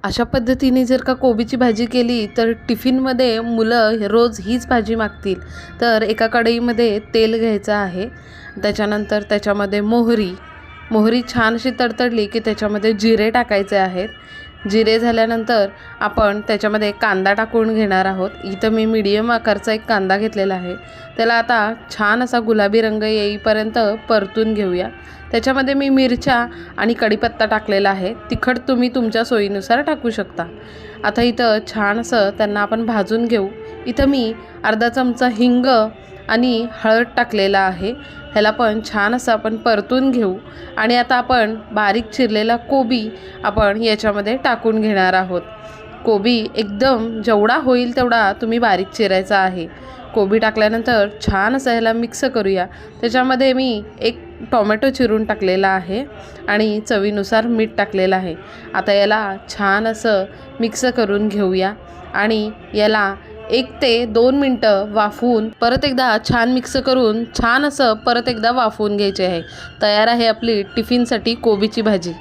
अशा पद्धतीने जर का कोबीची भाजी केली तर टिफिनमध्ये मुलं रोज हीच भाजी मागतील. तर एका कढईमध्ये तेल घ्यायचं आहे. त्याच्यानंतर त्याच्यामध्ये मोहरी छान अशी तडतडली की त्याच्यामध्ये जिरे टाकायचे आहेत. जिरे झाल्यानंतर आपण त्याच्यामध्ये कांदा टाकून घेणार आहोत. इथं मी मीडियम आकारचा एक कांदा घेतलेला आहे. त्याला आता छान असा गुलाबी रंग येईपर्यंत परतून घेऊया. त्याच्यामध्ये मी मिरच्या आणि कढीपत्ता टाकलेला आहे. तिखट तुम्ही तुमच्या सोयीनुसार टाकू शकता. आता इथं छान असं त्यांना आपण भाजून घेऊ. इथं मी अर्धा चमचा हिंग आणि हळद टाकलेला आहे. ह्याला पण छान असं आपण परतून घेऊ आणि आता आपण बारीक चिरलेला कोबी आपण याच्यामध्ये टाकून घेणार आहोत. कोबी एकदम जेवढा होईल तेवढा तुम्ही बारीक चिरायचा आहे. कोबी टाकल्यानंतर छान असं ह्याला मिक्स करूया. त्याच्यामध्ये मी एक टोमॅटो चिरून टाकलेला आहे आणि चवीनुसार मीठ टाकलेलं आहे. आता याला छान असं मिक्स करून घेऊया आणि याला 1 ते 2 मिनटं वाफवून परत एकदा छान मिक्स करून छान असं परत एकदा वाफवून घ्यायचे आहे. तयार आहे आपली टिफिनसाठी कोबीची भाजी.